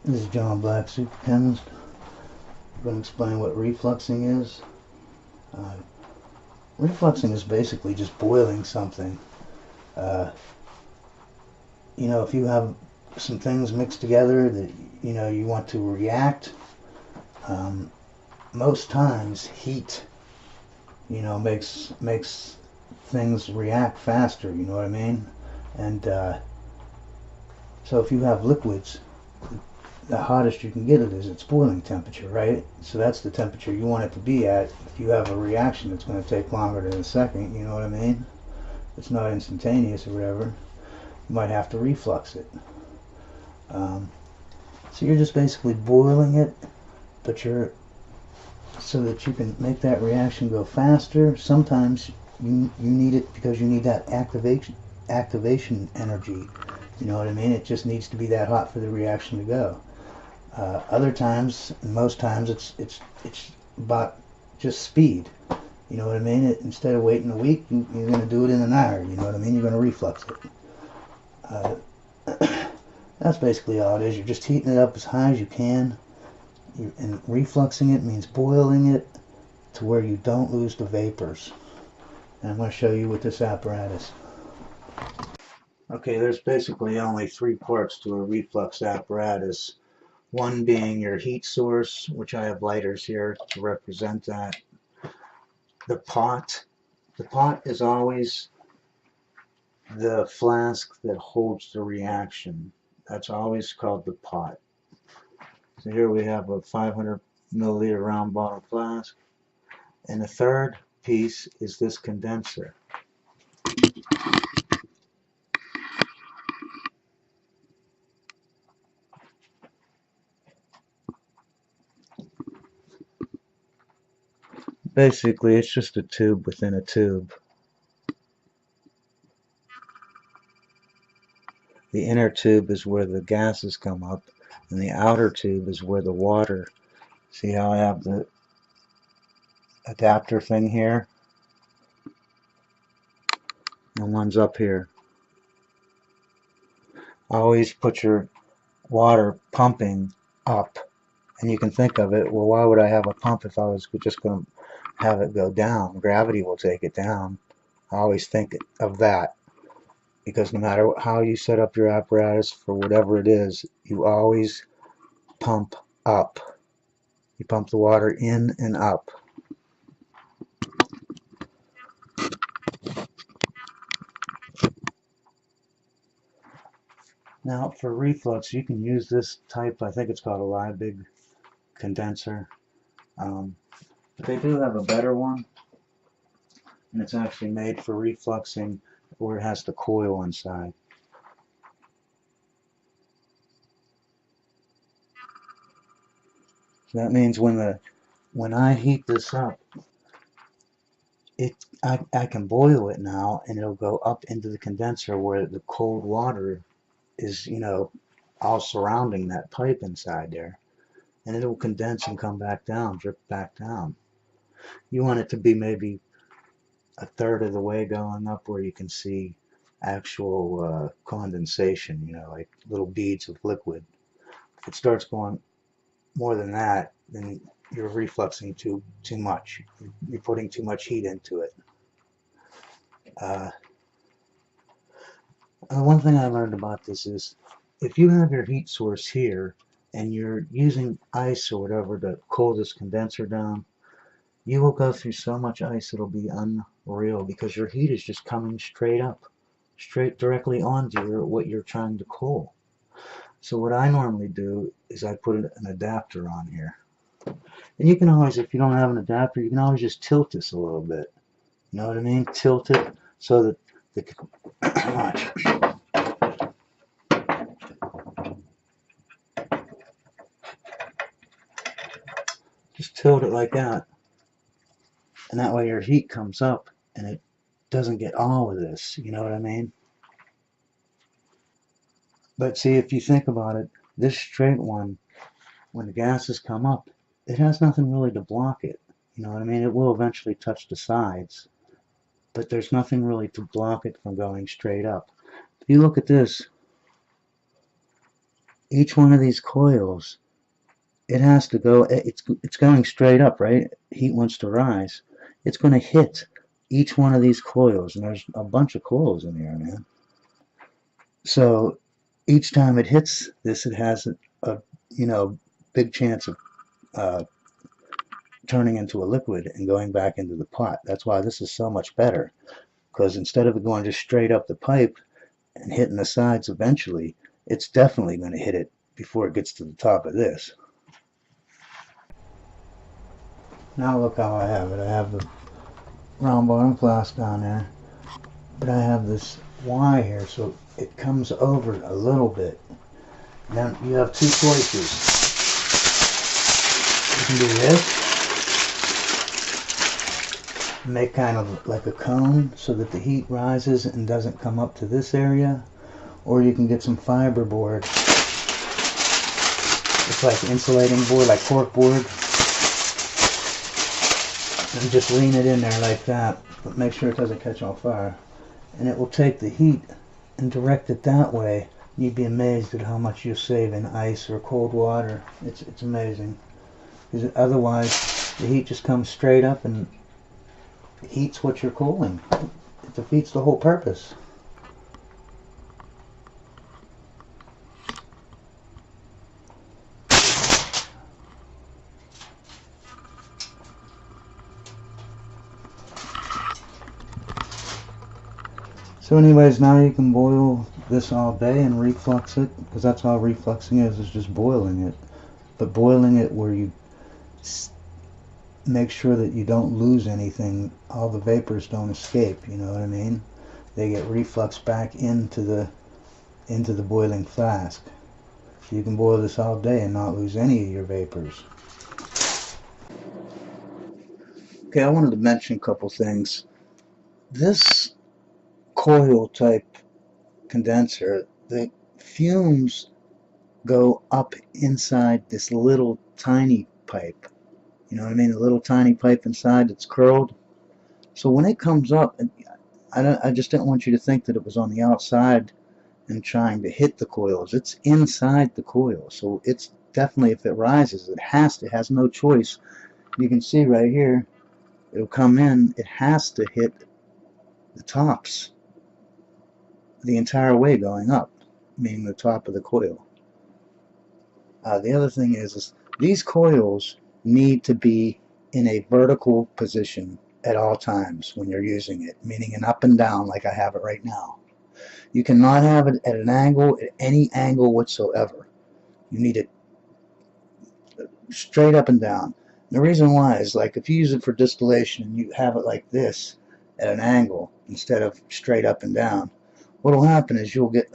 This is John Black, Superchemist. I'm going to explain what refluxing is. Uh, refluxing is basically just boiling something. Uh, if you have some things mixed together that you want to react, um, most times heat makes things react faster. You know what I mean? And so if you have liquids, the hottest you can get it is its boiling temperature, right? So that's the temperature you want it to be at. If you have a reaction that's going to take longer than a second, you know what I mean? It's not instantaneous or whatever. You might have to reflux it. Um, so you're just basically boiling it, but so that you can make that reaction go faster. Sometimes you need it because you need that activation energy. You know what I mean? It just needs to be that hot for the reaction to go. Other times, most times, it's about just speed. You know what I mean? Instead of waiting a week, you're going to do it in an hour. You know what I mean? You're going to reflux it. That's basically all it is. You're just heating it up as high as you can. And refluxing it means boiling it to where you don't lose the vapors. And I'm going to show you with this apparatus. Okay, there's basically only three parts to a reflux apparatus. One being your heat source, which I have lighters here to represent that. The pot. The pot is always the flask that holds the reaction. That's always called the pot. So here we have a 500 milliliter round bottle flask. And the third piece is this condenser. Basically, it's just a tube within a tube. The inner tube is where the gases come up, and the outer tube is where the water. See how I have the adapter thing here? And one's up here. Always put your water pumping up. And you can think of it, well, why would I have a pump if I was just going to have it go down? Gravity will take it down. I always think of that. Because no matter how you set up your apparatus for whatever it is, you always pump up. You pump the water in and up. Now for reflux, you can use this type, I think it's called a Liebig condenser. But they do have a better one, and it's actually made for refluxing where it has the coil inside. So that means when I heat this up, I can boil it now, and it'll go up into the condenser where the cold water is, all surrounding that pipe inside there. And it'll condense and come back down, drip back down. You want it to be maybe a third of the way going up where you can see actual condensation, like little beads of liquid. If it starts going more than that, then you're refluxing too much. You're putting too much heat into it. One thing I learned about this is if you have your heat source here and you're using ice or whatever to cool this condenser down, you will go through so much ice it'll be unreal because your heat is just coming straight up, straight directly onto what you're trying to cool. So what I normally do is I put an adapter on here. And you can always, if you don't have an adapter, you can always just tilt this a little bit. You know what I mean? Tilt it so that watch. Just tilt it like that. And that way your heat comes up and it doesn't get all of this. You know what I mean? But see, if you think about it, this straight one, when the gases come up, it has nothing really to block it. You know what I mean? It will eventually touch the sides, but there's nothing really to block it from going straight up. If you look at this, each one of these coils, it has to go, it's going straight up, right? Heat wants to rise. It's going to hit each one of these coils, and there's a bunch of coils in here, man. So each time it hits this, it has a big chance of turning into a liquid and going back into the pot. That's why this is so much better, because instead of it going just straight up the pipe and hitting the sides eventually, it's definitely going to hit it before it gets to the top of this. Now look how I have it. I have the round bottom flask on there, but I have this Y here, so it comes over a little bit. Now you have two choices. You can do this, make kind of like a cone so that the heat rises and doesn't come up to this area, or you can get some fiberboard. It's like insulating board, like cork board, and just lean it in there like that, but make sure it doesn't catch on fire, and it will take the heat and direct it that way. You'd be amazed at how much you save in ice or cold water. It's amazing, because otherwise the heat just comes straight up and heats what you're cooling. It defeats the whole purpose. So anyways, now you can boil this all day and reflux it, because that's all refluxing is just boiling it. But boiling it where you make sure that you don't lose anything, all the vapors don't escape, you know what I mean? They get refluxed back into the boiling flask. So you can boil this all day and not lose any of your vapors. Okay, I wanted to mention a couple things. This coil type condenser, the fumes go up inside this little tiny pipe. You know what I mean? A little tiny pipe inside that's curled. So when it comes up, I just didn't want you to think that it was on the outside and trying to hit the coils. It's inside the coil. So it's definitely, if it rises, it has no choice. You can see right here, it'll come in, it has to hit the tops the entire way going up, meaning the top of the coil. The other thing is these coils need to be in a vertical position at all times when you're using it, meaning an up and down like I have it right now. You cannot have it at an angle, at any angle whatsoever. You need it straight up and down. And the reason why is, like, if you use it for distillation and you have it like this at an angle instead of straight up and down, what will happen is you'll get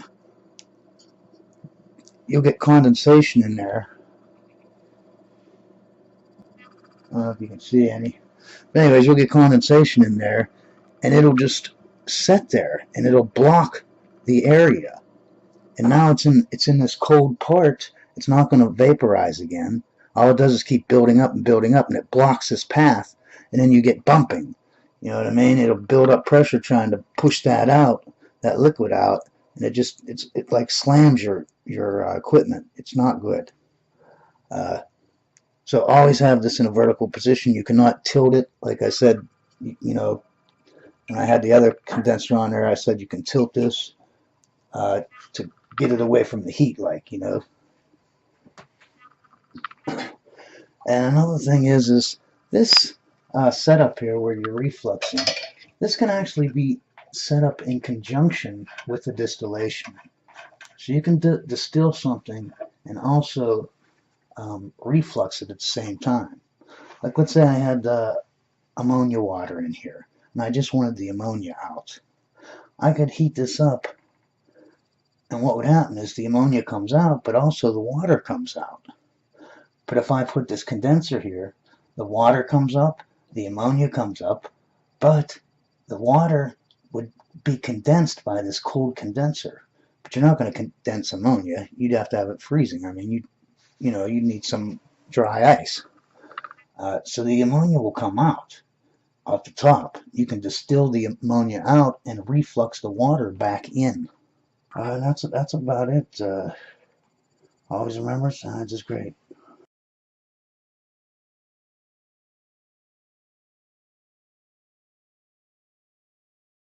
condensation in there. I don't know if you can see any. But anyways, you'll get condensation in there, and it'll just sit there, and it'll block the area. And now it's in this cold part. It's not going to vaporize again. All it does is keep building up and building up, and it blocks this path, and then you get bumping. You know what I mean? It'll build up pressure trying to push that out, that liquid out, and it like slams your equipment. It's not good. So always have this in a vertical position. You cannot tilt it. Like I said, you know, when I had the other condenser on there, I said you can tilt this to get it away from the heat, like, you know. And another thing is this setup here where you're refluxing, this can actually be set up in conjunction with the distillation. So you can distill something and also reflux it at the same time. Like, let's say I had ammonia water in here and I just wanted the ammonia out. I could heat this up, and what would happen is the ammonia comes out, but also the water comes out. But if I put this condenser here, the water comes up, the ammonia comes up, but the water would be condensed by this cold condenser. But you're not going to condense ammonia. You'd have to have it freezing. I mean, you need some dry ice. So the ammonia will come out the top. You can distill the ammonia out and reflux the water back in. That's about it Always remember, science is great.